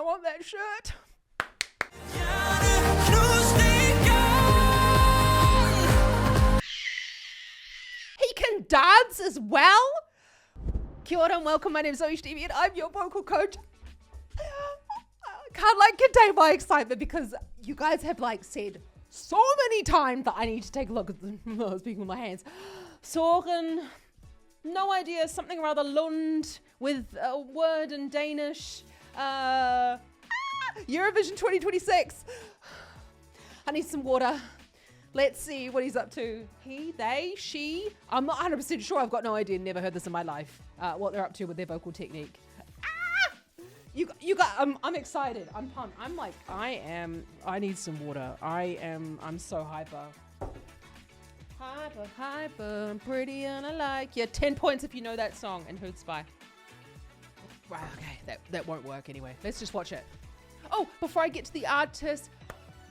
I want that shirt. He can dance as well. Kia ora and welcome. My name is Zoe Stevie and I'm your vocal coach. I can't contain my excitement because you guys have said so many times that I need to take a look at them. I was speaking with my hands. Søren, no idea, something or other, Lund with a word in Danish. Eurovision 2026. I need some water. Let's see what he's up to. He, they, she. I'm not 100% sure. I've got no idea. Never heard this in my life. What they're up to with their vocal technique. You got. I'm excited. I'm pumped. I need some water. I'm so hyper. Hyper. I'm pretty and I like you. 10 points if you know that song. And who's by? Right. Okay. That won't work anyway. Let's just watch it. Oh, before I get to the artist,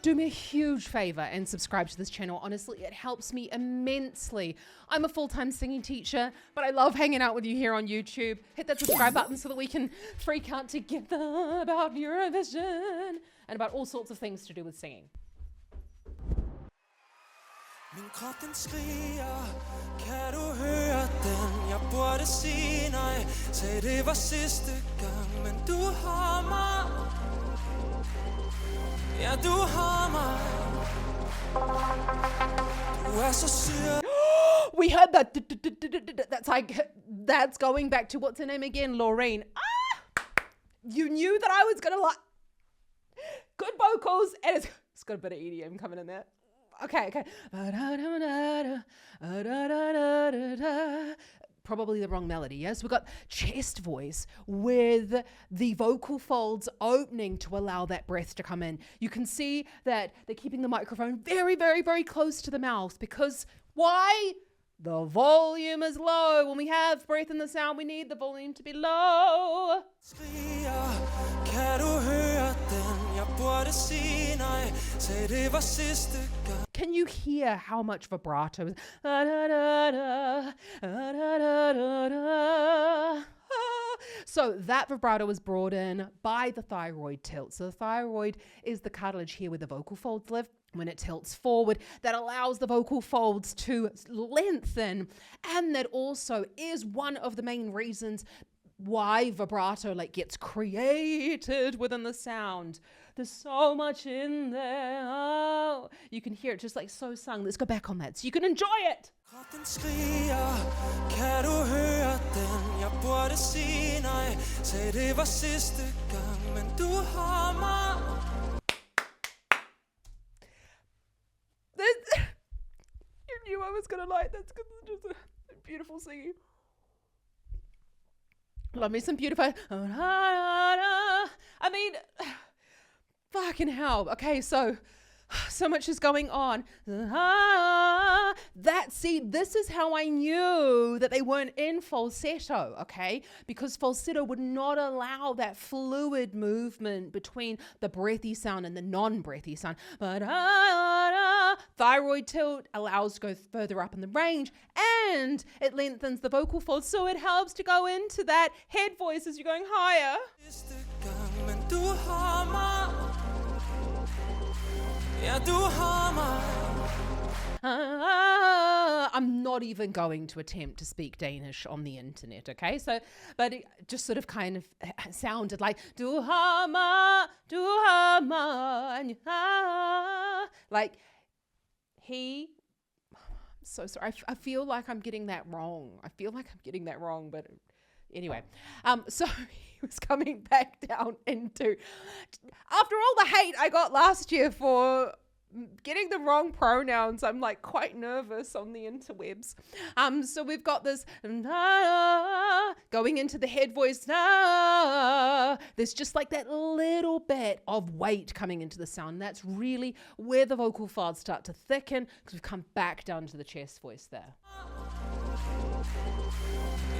do me a huge favor and subscribe to this channel. Honestly, it helps me immensely. I'm a full-time singing teacher, but I love hanging out with you here on YouTube. Hit that subscribe button so that we can freak out together about Eurovision and about all sorts of things to do with singing. Min krop den skriger, kan du høre den? Jeg burde sige nej, sagde det var sidste gang, men du har mig. Ja, du har mig. Du er så syr. We heard that. That's going back to what's her name again, Lorraine. You knew that I was gonna like good vocals, and it's got a bit of EDM coming in there. Okay. Probably the wrong melody, yes? We've got chest voice with the vocal folds opening to allow that breath to come in. You can see that they're keeping the microphone very, very, very close to the mouth because why? The volume is low. When we have breath in the sound, we need the volume to be low. Can you hear how much vibrato is? So that vibrato is brought in by the thyroid tilt. So the thyroid is the cartilage here where the vocal folds live. When it tilts forward, that allows the vocal folds to lengthen. And that also is one of the main reasons why vibrato gets created within the sound. There's so much in there. Oh, you can hear it just so sung. Let's go back on that so you can enjoy it. You knew I was gonna like that's just a beautiful singing. Love me some beautiful. I mean, fucking hell. Okay, so much is going on. This is how I knew that they weren't in falsetto, okay? Because falsetto would not allow that fluid movement between the breathy sound and the non-breathy sound. But thyroid tilt allows to go further up in the range and it lengthens the vocal folds, so it helps to go into that head voice as you're going higher. I'm not even going to attempt to speak Danish on the internet, okay? So, but it just sort of kind of sounded like du har mig, and he. I'm so sorry. I feel like I'm getting that wrong. But anyway, so he was coming back down into, after all the hate I got last year for getting the wrong pronouns, I'm quite nervous on the interwebs. So we've got this going into the head voice. There's just that little bit of weight coming into the sound. That's really where the vocal folds start to thicken because we've come back down to the chest voice there.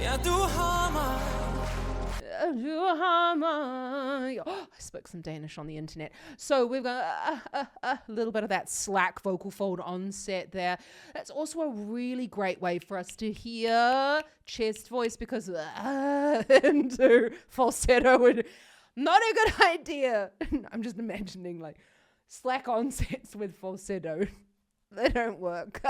Ja, du har mig. Oh, I spoke some Danish on the internet. So we've got a little bit of that slack vocal fold onset there. That's also a really great way for us to hear chest voice because into falsetto. And Not a good idea. I'm just imagining like slack on sets with falsetto. They don't work.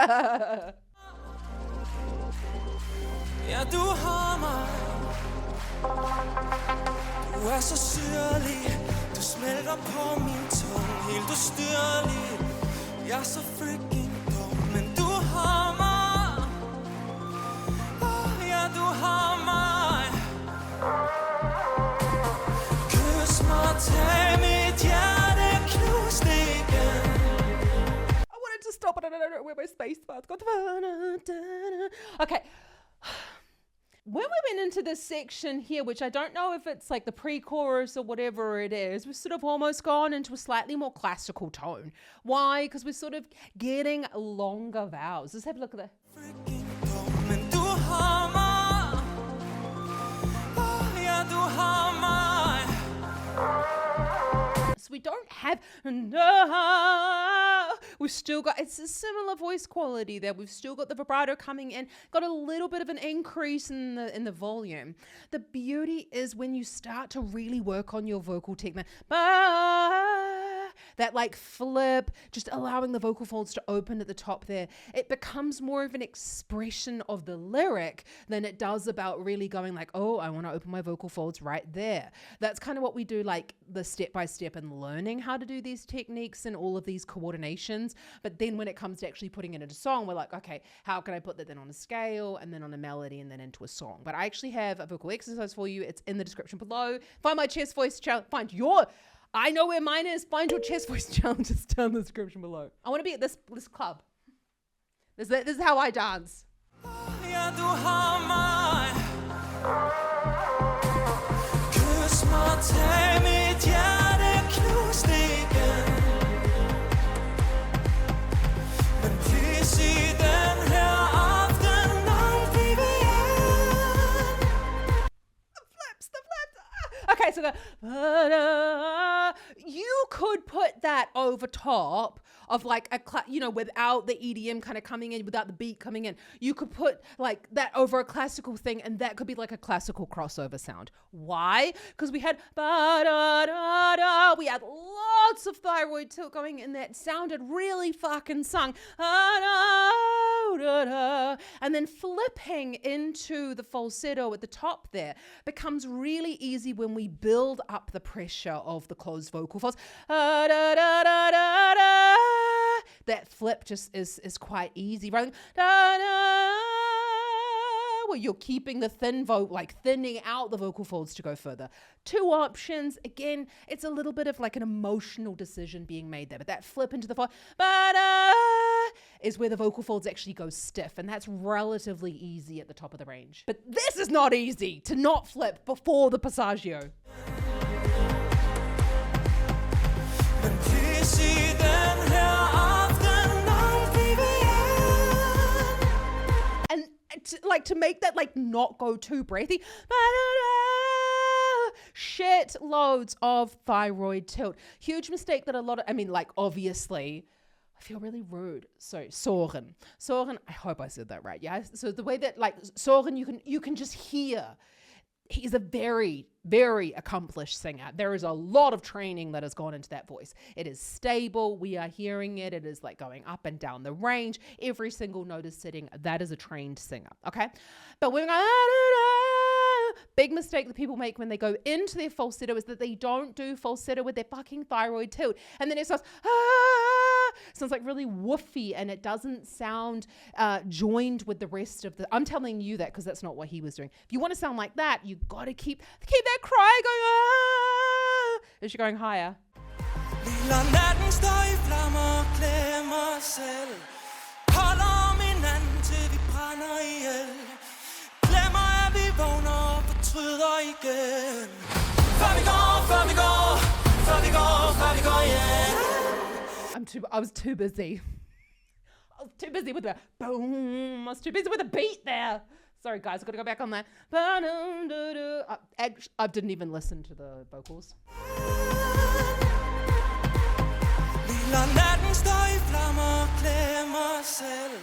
Ja, du har mig. Du så syrlig. Du smelter på min tunge. Helt ustyrlig. Jeg så freaking dum. Men du har mig. Ja, du har mig. Kys mig, tag mit hjerte, knus det igen. I wanted to stop, but I don't know where my space bar's gone. Okay. When we went into this section here, which I don't know if it's like the pre-chorus or whatever it is, we've sort of almost gone into a slightly more classical tone. Why? Because we're sort of getting longer vowels. Let's have a look at that. So we don't have no. We've still got, it's a similar voice quality there. We've still got the vibrato coming in, got a little bit of an increase in the volume. The beauty is when you start to really work on your vocal technique, that like flip, just allowing the vocal folds to open at the top there, it becomes more of an expression of the lyric than it does about really going like, oh, I want to open my vocal folds right there. That's kind of what we do, like the step-by-step and learning how to do these techniques and all of these coordinations. But then when it comes to actually putting it into a song, we're like, okay, how can I put that then on a scale and then on a melody and then into a song? But I actually have a vocal exercise for you. It's in the description below. Find my chest voice challenge, I know where mine is. Find your chest voice challenges down in the description below. I want to be at this club. This is how I dance. Okay, so you could put that over top of like without the EDM kind of coming in, without the beat coming in. You could put like that over a classical thing, and that could be like a classical crossover sound. Why? Because we had we had lots of thyroid tilt going in that sounded really fucking sung. And then flipping into the falsetto at the top there becomes really easy when we build up the pressure of the closed vocal folds. That flip just is quite easy. Rather than where you're keeping the thin vocal, like thinning out the vocal folds to go further. Two options. Again, it's a little bit of like an emotional decision being made there. But that flip into the fold is where the vocal folds actually go stiff. And that's relatively easy at the top of the range. But this is not easy to not flip before the passaggio. To make that like not go too breathy. Shit loads of thyroid tilt. Huge mistake that obviously, I feel really rude. So Søren, I hope I said that right. Yeah. So the way that like Søren, you can just hear. He's a very, very accomplished singer. There is a lot of training that has gone into that voice. It is stable. We are hearing it. It is like going up and down the range. Every single note is sitting. That is a trained singer. Okay. But we're going, big mistake that people make when they go into their falsetto is that they don't do falsetto with their fucking thyroid tilt. And then it starts, sounds like really woofy, and it doesn't sound joined with the rest of the. I'm telling you that because that's not what he was doing. If you want to sound like that, you got to keep that cry going as you're going higher. I was too busy. I was too busy with the boom. I was too busy with the beat there. Sorry, guys, I've got to go back on that. I didn't even listen to the vocals. Lilla natten står I flammer, klemmer selv.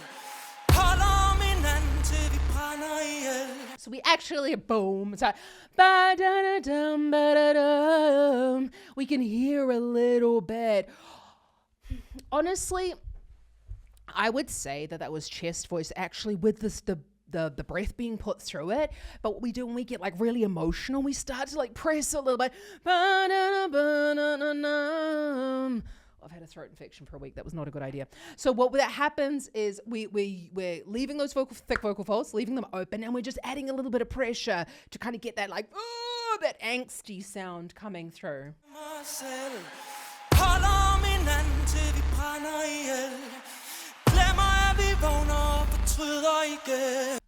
Holder om hinanden til vi brænder ihjel. So we actually, boom, so ba-da-da-dum, ba-da-dum. We can hear a little bit. Honestly, I would say that was chest voice actually with this, the breath being put through it. But what we do when we get like really emotional, we start to like press a little bit. I've had a throat infection for a week. That was not a good idea. So what that happens is we're leaving those thick vocal folds, leaving them open, and we're just adding a little bit of pressure to kind of get that like, that angsty sound coming through.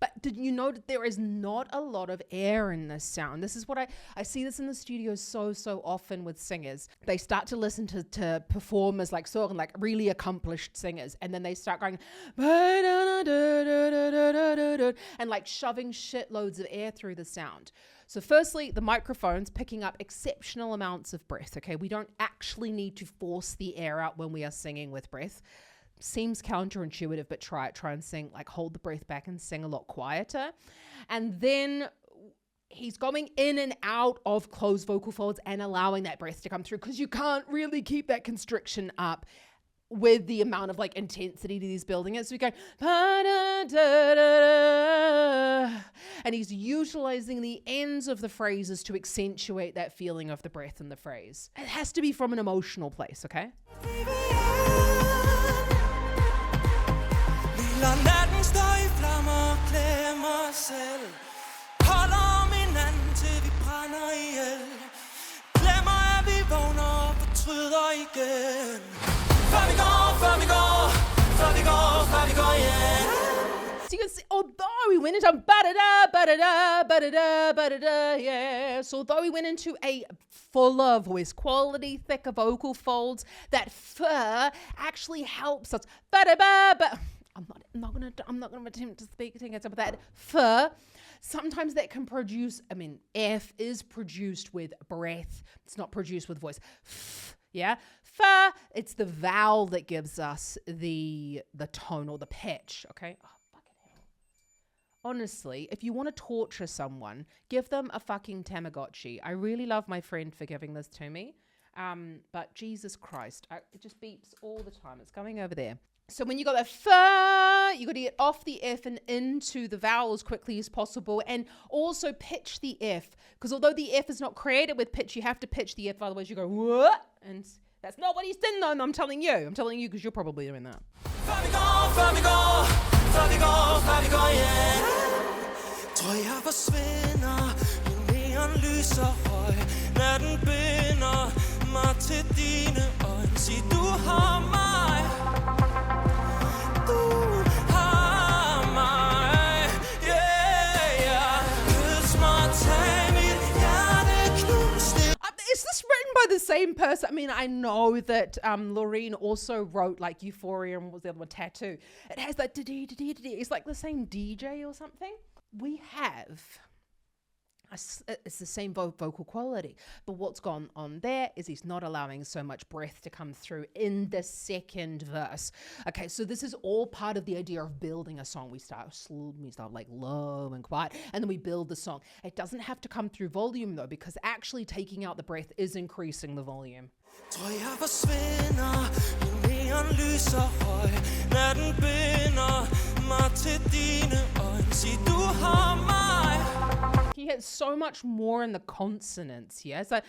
But did you know that there is not a lot of air in this sound? This is what I see this in the studio so often with singers. They start to listen to performers like Søren, like really accomplished singers, and then they start going and like shoving shitloads of air through the sound. So firstly, the microphone's picking up exceptional amounts of breath, okay? We don't actually need to force the air out when we are singing with breath. Seems counterintuitive, but try it. Try and sing, like hold the breath back and sing a lot quieter. And then he's going in and out of closed vocal folds and allowing that breath to come through, because you can't really keep that constriction up with the amount of like intensity that he's building it. So we go, and he's utilizing the ends of the phrases to accentuate that feeling of the breath in the phrase. It has to be from an emotional place, okay? Lad natten stå i flammer, glemmer selv. Holder om hinanden til vi brænder ihjel. Glemmer at vi vågner og fortryder igen. Før vi går, før vi går, før vi går, før vi går igen. So you can see, although we went into ba-da-da, ba-da-da, ba-da-da, ba-da-da, yeah. So although we went into a fuller voice quality, thicker vocal folds, that fur actually helps us. Ba-da-ba, ba. I'm not gonna attempt to speak against that. Fur, sometimes that can produce, F is produced with breath. It's not produced with voice. F, yeah? Fur, it's the vowel that gives us the tone or the pitch, okay? Oh, fucking hell. Honestly, if you want to torture someone, give them a fucking Tamagotchi. I really love my friend for giving this to me. But Jesus Christ, it just beeps all the time. It's going over there. So when you got that fur, you got to get off the F and into the vowel as quickly as possible, and also pitch the F, because although the F is not created with pitch, you have to pitch the F, otherwise you go what? And that's not what he's done though. I'm telling you because you're probably doing that. Tror jeg forsvinder, jo neon lyser høj. Natten binder mig til dine øjne. Sig du har mig. Du har mig. Yeah, yeah. Kys mig, tag mit hjerte, knus det. Is this written by the same person? I know that Loreen also wrote like Euphoria and what was the other one, Tattoo. It has that it's like the same DJ or something. We have, it's the same vocal quality, but what's gone on there is he's not allowing so much breath to come through in the second verse. Okay, so this is all part of the idea of building a song. We start like low and quiet, and then we build the song. It doesn't have to come through volume though, because actually taking out the breath is increasing the volume. Tror jeg forsvinder, jo neon lyser høj. Natten binder mig til dine øjne. Sig du har mig. He has so much more in the consonants here. It's like,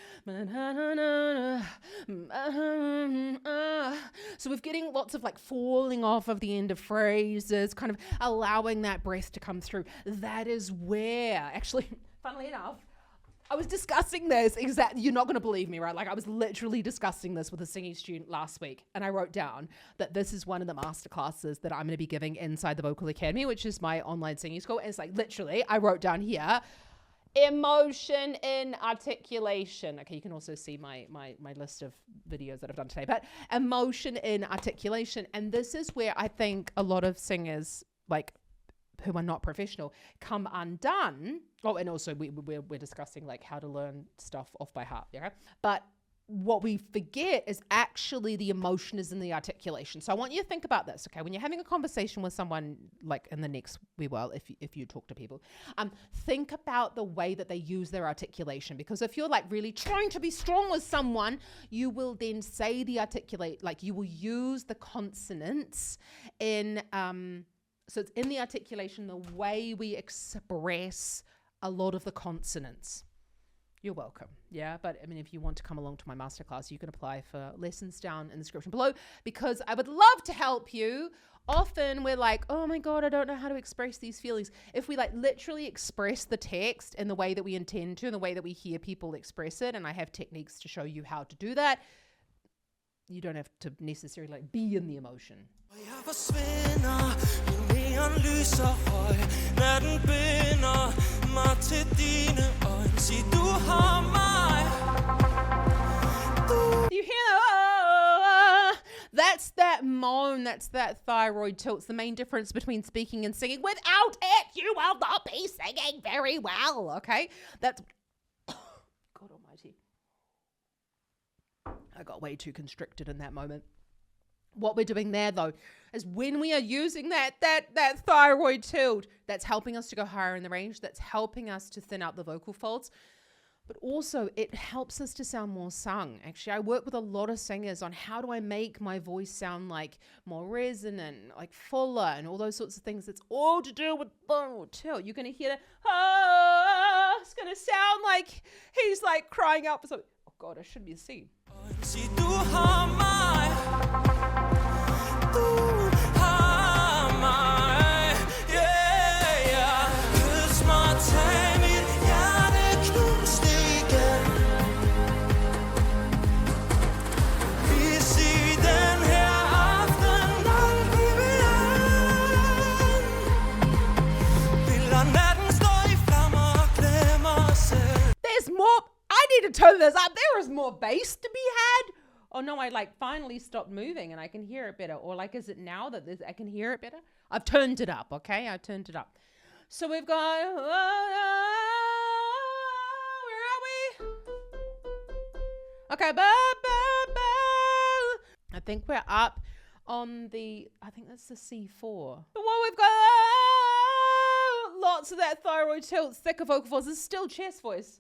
so we're getting lots of like falling off of the end of phrases, kind of allowing that breath to come through. That is where, actually, funnily enough, I was discussing this you're not going to believe me, right? Like I was literally discussing this with a singing student last week, and I wrote down that this is one of the masterclasses that I'm going to be giving inside the Vocal Academy, which is my online singing school. And it's like literally, I wrote down here, emotion in articulation. Okay, you can also see my list of videos that I've done today, but emotion in articulation. And this is where I think a lot of singers, like who are not professional, come undone. Oh, and also we're discussing like how to learn stuff off by heart, yeah. But what we forget is actually the emotion is in the articulation. So I want you to think about this, okay? When you're having a conversation with someone, like in the next if you talk to people, think about the way that they use their articulation. Because if you're like really trying to be strong with someone, you will then say you will use the consonants in, so it's in the articulation, the way we express a lot of the consonants. You're welcome. Yeah. But I mean, if you want to come along to my masterclass, you can apply for lessons down in the description below, because I would love to help you. Often we're like, oh my God, I don't know how to express these feelings. If we like literally express the text in the way that we intend to, in the way that we hear people express it, and I have techniques to show you how to do that, you don't have to necessarily like be in the emotion. You hear that? That's that moan, that's that thyroid tilt. It's the main difference between speaking and singing. Without it, you will not be singing very well, okay? That's, God almighty. I got way too constricted in that moment. What we're doing there, though, is when we are using that thyroid tilt, that's helping us to go higher in the range. That's helping us to thin out the vocal folds. But also, it helps us to sound more sung. Actually, I work with a lot of singers on how do I make my voice sound like more resonant, like fuller, and all those sorts of things. It's all to do with thyroid tilt. You're going to hear it's going to sound like he's like crying out for something. Oh God, I shouldn't be seen. I need to turn this up. There is more bass to be had. Oh no, I like finally stopped moving and I can hear it better. Or like, is it now that I can hear it better? I've turned it up, okay? I turned it up. So we've got, where are we? Okay, I think we're up on I think that's the C4. But what we've got, lots of that thyroid tilt, thicker vocal folds. It's still chest voice.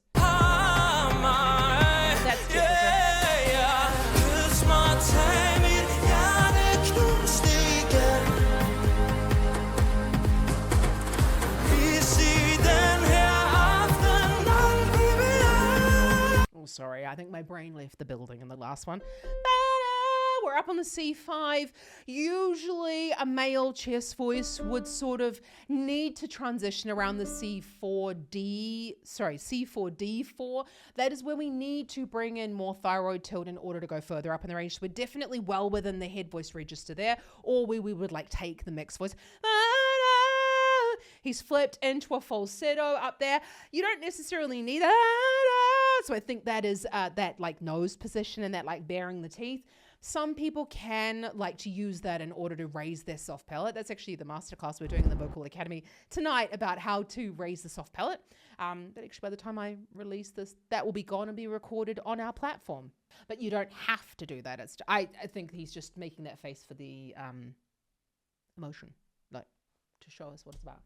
That's oh, sorry. I think my brain left the building in the last one. We're up on the C5. Usually a male chest voice would sort of need to transition around the C4D4. That is where we need to bring in more thyroid tilt in order to go further up in the range. So we're definitely well within the head voice register there, or we would like take the mixed voice. He's flipped into a falsetto up there. You don't necessarily need that. So I think that is that like nose position and that like baring the teeth. Some people can like to use that in order to raise their soft palate. That's actually the masterclass we're doing in the Vocal Academy tonight about how to raise the soft palate. But actually by the time I release this, that will be gone and be recorded on our platform. But you don't have to do that. I think he's just making that face for the emotion, like to show us what it's about.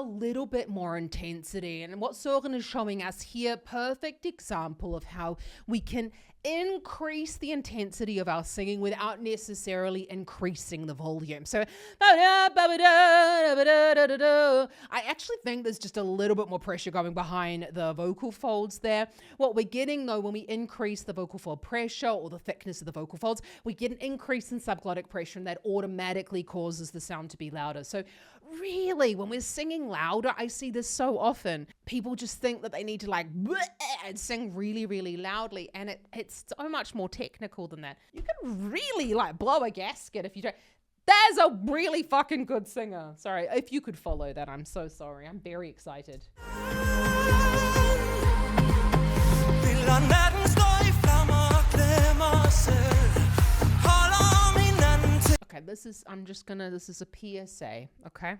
Little bit more intensity, and what Søren is showing us here, perfect example of how we can increase the intensity of our singing without necessarily increasing the volume. So I actually think there's just a little bit more pressure going behind the vocal folds there. What we're getting though, when we increase the vocal fold pressure or the thickness of the vocal folds, we get an increase in subglottic pressure, and that automatically causes the sound to be louder. So really, when we're singing louder, I see this so often. People just think that they need to like and sing really, really loudly. And it's so much more technical than that. You can really like blow a gasket if you don't. There's a really fucking good singer. Sorry, if you could follow that, I'm so sorry. I'm very excited. Okay, this is a PSA, okay?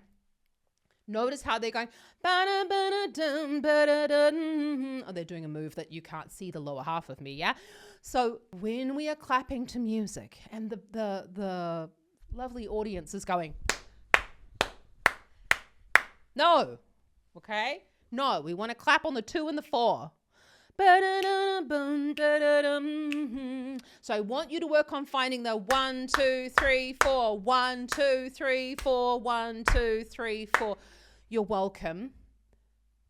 Notice how they're going, oh, they're doing a move that you can't see the lower half of me, yeah? So when we are clapping to music and the lovely audience is going, no, okay? No, we want to clap on the 2 and the 4. So I want you to work on finding the 1, 2, 3, 4, 1, 2, 3, 4, 1, 2, 3, 4. You're welcome.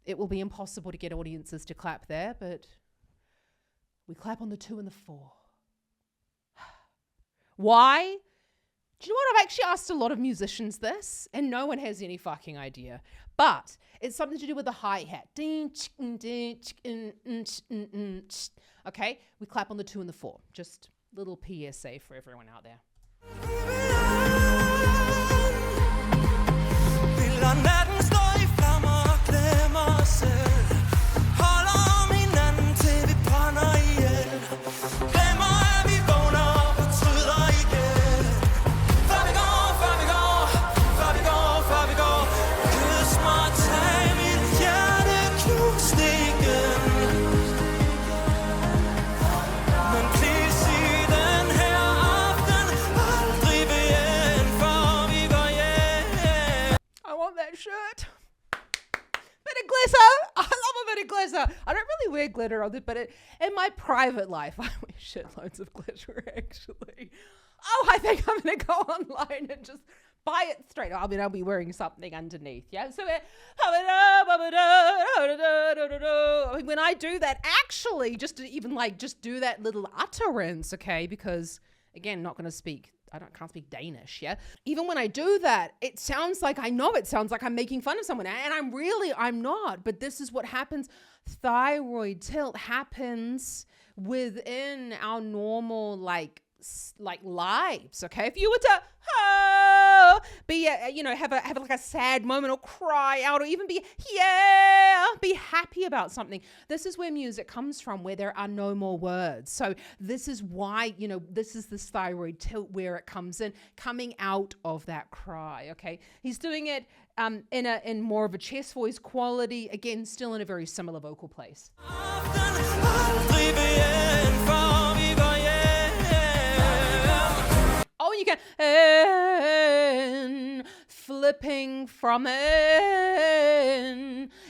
It will be impossible to get audiences to clap there, but we clap on the 2 and the 4. Why? Do you know what? I've actually asked a lot of musicians this, and no one has any fucking idea. But it's something to do with the hi-hat. Okay? We clap on the 2 and the 4. Just little PSA for everyone out there. Shirt. Bit of glitter. I love a bit of glitter. I don't really wear glitter on it, but in my private life, I wear shitloads of glitter actually. Oh, I think I'm gonna go online and just buy it straight. I mean, I'll be wearing something underneath. Yeah. So when I do that, actually, just to even like just do that little utterance, okay? Because again, not gonna speak. Can't speak Danish, yeah? Even when I do that, it sounds like I'm making fun of someone. And I'm not. But this is what happens. Thyroid tilt happens within our normal, like lives, okay? If you were to have like a sad moment or cry out or even be happy about something. This is where music comes from, where there are no more words. So this is why, this is this thyroid tilt where it comes in, coming out of that cry, okay? He's doing it in more of a chest voice quality, again, still in a very similar vocal place. Oh, you can flipping from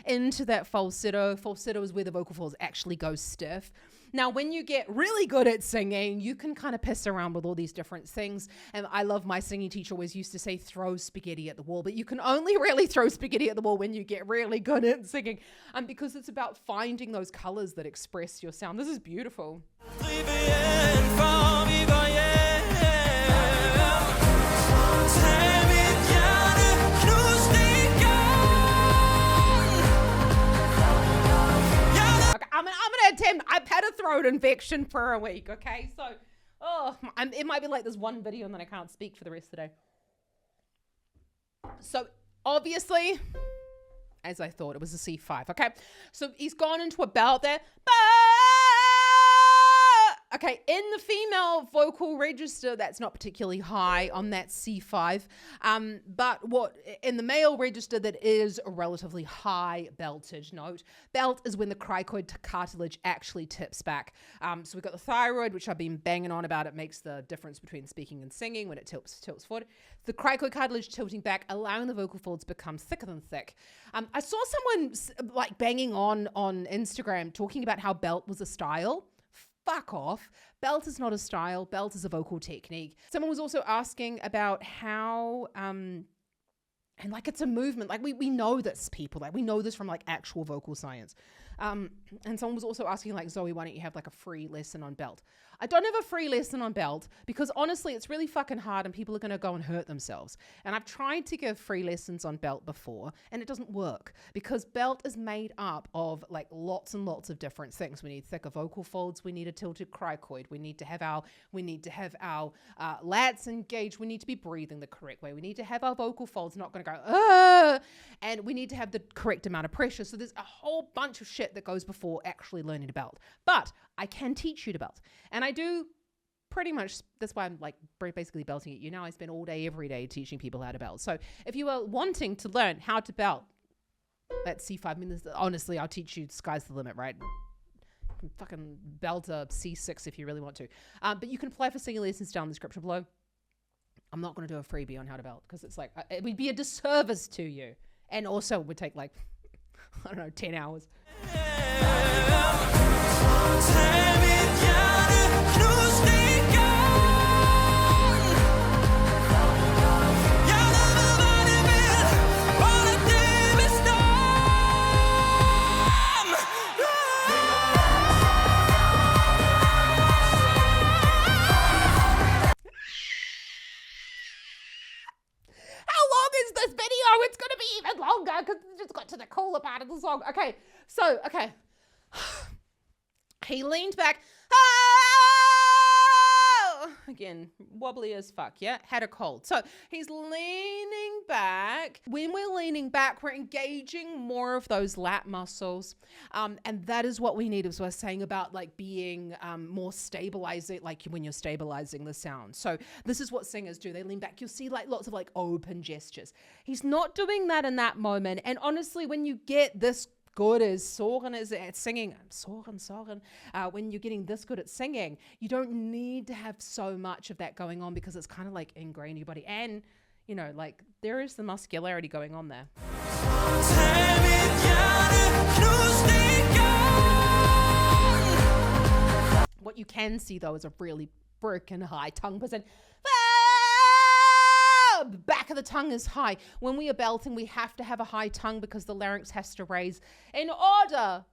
into that falsetto. Falsetto is where the vocal folds actually go stiff. Now, when you get really good at singing, you can kind of piss around with all these different things. And I love my singing teacher always used to say, throw spaghetti at the wall. But you can only really throw spaghetti at the wall when you get really good at singing. Because it's about finding those colors that express your sound. This is beautiful. I'm gonna attempt. I've had a throat infection for a week, okay? So, it might be like this one video and then I can't speak for the rest of the day. So, obviously, as I thought, it was a C5, okay? So, he's gone into a belt there. Okay, in the female vocal register, that's not particularly high on that C5. But what in the male register, that is a relatively high beltage note. Belt is when the cricoid cartilage actually tips back. So we've got the thyroid, which I've been banging on about. It makes the difference between speaking and singing when it tilts forward. The cricoid cartilage tilting back, allowing the vocal folds to become thicker than thick. I saw someone like banging on Instagram talking about how belt was a style. Fuck off. Belt is not a style. Belt is a vocal technique. Someone was also asking about how, and like it's a movement. Like we know this, people. Like we know this from like actual vocal science. And someone was also asking like, Zoe, why don't you have like a free lesson on belt? I don't have a free lesson on belt because honestly, it's really fucking hard and people are going to go and hurt themselves. And I've tried to give free lessons on belt before and it doesn't work because belt is made up of like lots and lots of different things. We need thicker vocal folds. We need a tilted cricoid. We need to have our lats engaged. We need to be breathing the correct way. We need to have our vocal folds not going to go, and we need to have the correct amount of pressure. So there's a whole bunch of shit that goes before actually learning to belt. But I can teach you to belt. And I do pretty much, that's why I'm like basically belting at you now. I spend all day, every day teaching people how to belt. So if you are wanting to learn how to belt at C5 minutes, honestly, I'll teach you, sky's the limit, right? You can fucking belt a C6 if you really want to. But you can apply for singing lessons down in the description below. I'm not going to do a freebie on how to belt because it's like, it would be a disservice to you. And also it would take like, I don't know, 10 hours. It's going to be even longer because it just got to the cooler part of the song. Okay. He leaned back. Again, wobbly as fuck, yeah? Had a cold. So he's leaning back. When we're leaning back, we're engaging more of those lat muscles. And that is what we need, as we're saying about like being more stabilizing, like when you're stabilizing the sound. So this is what singers do. They lean back. You'll see like lots of like open gestures. He's not doing that in that moment. And honestly, when you get this good as Søren is at singing, Søren, when you're getting this good at singing, you don't need to have so much of that going on because it's kind of like ingrained in your body. And, you know, like there is the muscularity going on there. What you can see though is a really freaking high tongue percent. Back of the tongue is high. When we are belting, we have to have a high tongue because the larynx has to raise in order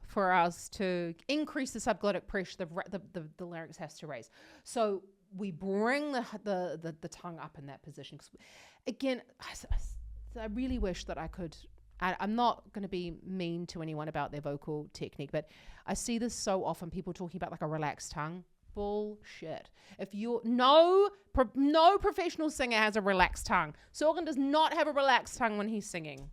for us to increase the subglottic pressure. The larynx has to raise. So we bring the tongue up in that position. Again, I really wish that I could. I'm not going to be mean to anyone about their vocal technique, but I see this so often. People talking about like a relaxed tongue. Bullshit. If you no professional singer has a relaxed tongue. Søren does not have a relaxed tongue when he's singing.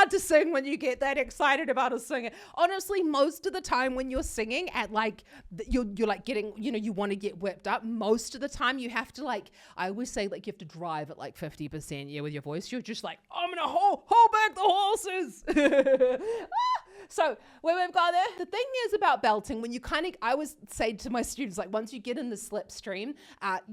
To sing when you get that excited about a singer. Honestly, most of the time when you're singing at like you're like getting, you know, you want to get whipped up, most of the time you have to like, I always say like you have to drive at like 50%, yeah, with your voice. You're just like, I'm gonna hold back the horses. So when we've got there, the thing is about belting, when you kind of, I always say to my students, like once you get in the slipstream,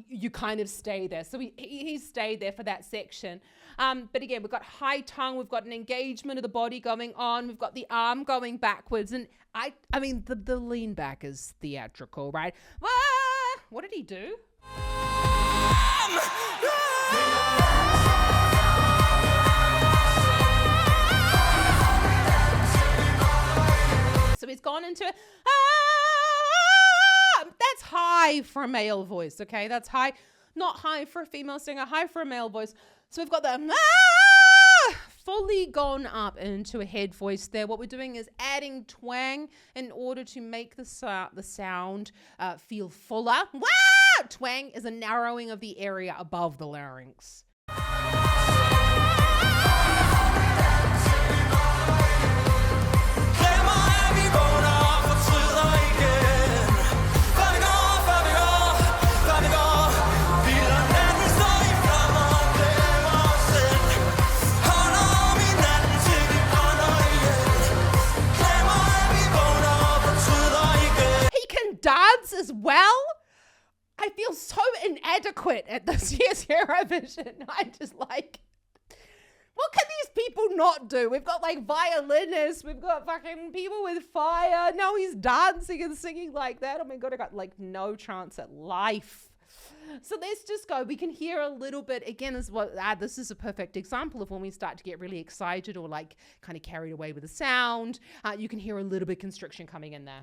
you kind of stay there. So he stayed there for that section. But again, we've got high tongue, we've got an engagement of the body going on, we've got the arm going backwards. And I mean, the lean back is theatrical, right? What did he do? So he's gone into that's high for a male voice, okay? That's high, not high for a female singer, high for a male voice. So we've got the fully gone up into a head voice there. What we're doing is adding twang in order to make the sound feel fuller. Twang is a narrowing of the area above the larynx. Dance as well. I feel so inadequate at this year's Eurovision. I'm just like, What can these people not do? We've got like violinists, we've got fucking people with fire. Now he's dancing and singing like that. Oh my God, I got like no chance at life. So let's just go. We can hear a little bit. Again, this is a perfect example of when we start to get really excited or like kind of carried away with the sound. You can hear a little bit constriction coming in there.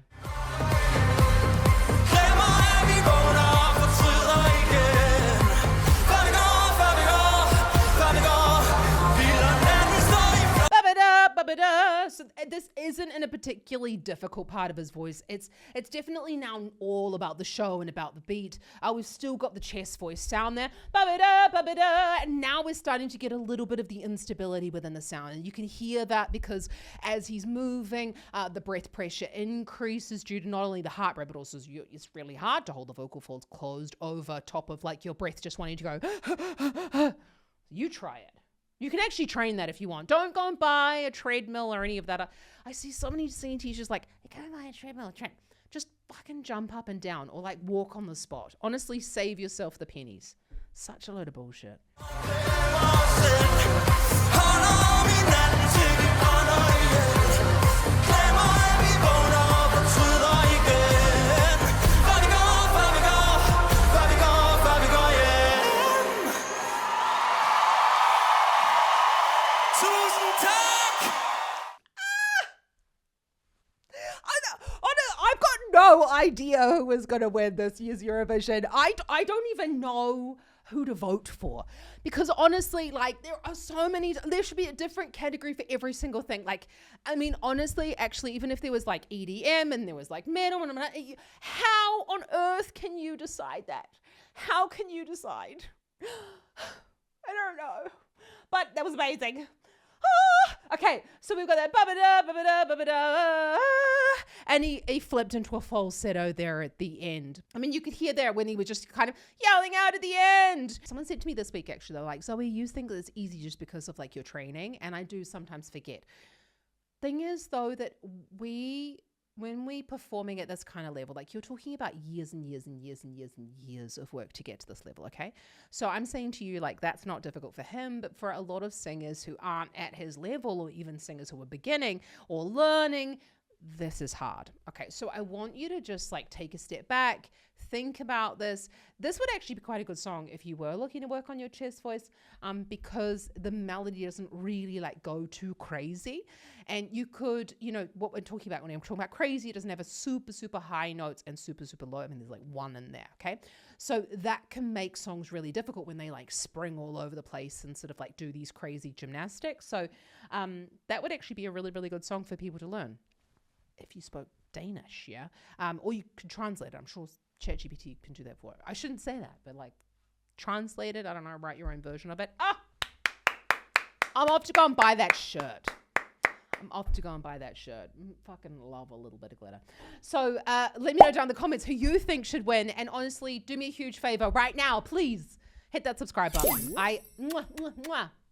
So this isn't in a particularly difficult part of his voice. It's definitely now all about the show and about the beat. We've still got the chest voice sound there. And now we're starting to get a little bit of the instability within the sound. And you can hear that because as he's moving, the breath pressure increases due to not only the heart rate, but also it's really hard to hold the vocal folds closed over top of like your breath just wanting to go. You try it. You can actually train that if you want. Don't go and buy a treadmill or any of that. I see so many singing teachers like, go buy a treadmill. Just fucking jump up and down or like walk on the spot. Honestly, save yourself the pennies. Such a load of bullshit. No idea who was going to win this year's Eurovision. I don't even know who to vote for because honestly, like there are so many, there should be a different category for every single thing. Like, I mean, honestly, actually, even if there was like EDM and there was like metal, how on earth can you decide that? How can you decide? I don't know, but that was amazing. Okay, so we've got that and he flipped into a falsetto there at the end. I mean, you could hear there when he was just kind of yelling out at the end. Someone said to me this week, actually, they're like, Zoe, you think that it's easy just because of like your training, and I do sometimes forget. Thing is, though, that when we performing at this kind of level, like you're talking about years and years and years and years and years of work to get to this level, okay? So I'm saying to you, like, that's not difficult for him, but for a lot of singers who aren't at his level, or even singers who are beginning or learning, this is hard. Okay, so I want you to just like take a step back, think about this. This would actually be quite a good song if you were looking to work on your chest voice, because the melody doesn't really like go too crazy. And you could, you know, what we're talking about when I'm talking about crazy, it doesn't have a super, super high notes and super, super low. I mean, there's like one in there, okay? So that can make songs really difficult when they like spring all over the place and sort of like do these crazy gymnastics. So that would actually be a really, really good song for people to learn if you spoke Danish, yeah? Or you could translate it. I'm sure ChatGPT can do that for it. I shouldn't say that, but like translate it. I don't know, write your own version of it. I'm off to go and buy that shirt. Fucking love a little bit of glitter. So let me know down in the comments who you think should win. And honestly, do me a huge favor right now, please hit that subscribe button. I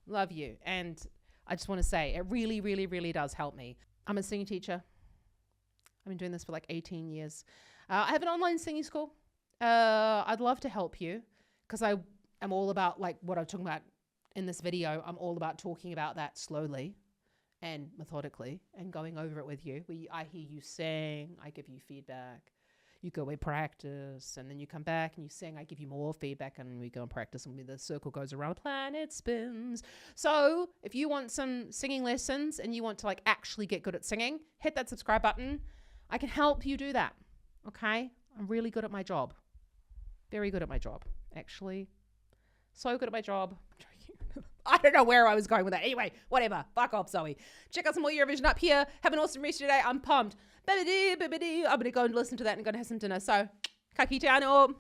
love you. And I just want to say it really, really, really does help me. I'm a singing teacher. I've been doing this for like 18 years. I have an online singing school. I'd love to help you because I am all about like what I'm talking about in this video. I'm all about talking about that slowly and methodically and going over it with you. I hear you sing, I give you feedback. You go away, practice, and then you come back and you sing. I give you more feedback, and we go and practice, and the circle goes around, the planet spins. So if you want some singing lessons and you want to like actually get good at singing, hit that subscribe button. I can help you do that, okay? I'm really good at my job. Very good at my job, actually. So good at my job. I don't know where I was going with that. Anyway, whatever. Fuck off, Zoe. Check out some more Eurovision up here. Have an awesome rest of your day. I'm pumped. I'm going to go and listen to that and going to have some dinner. So, ka kite anō.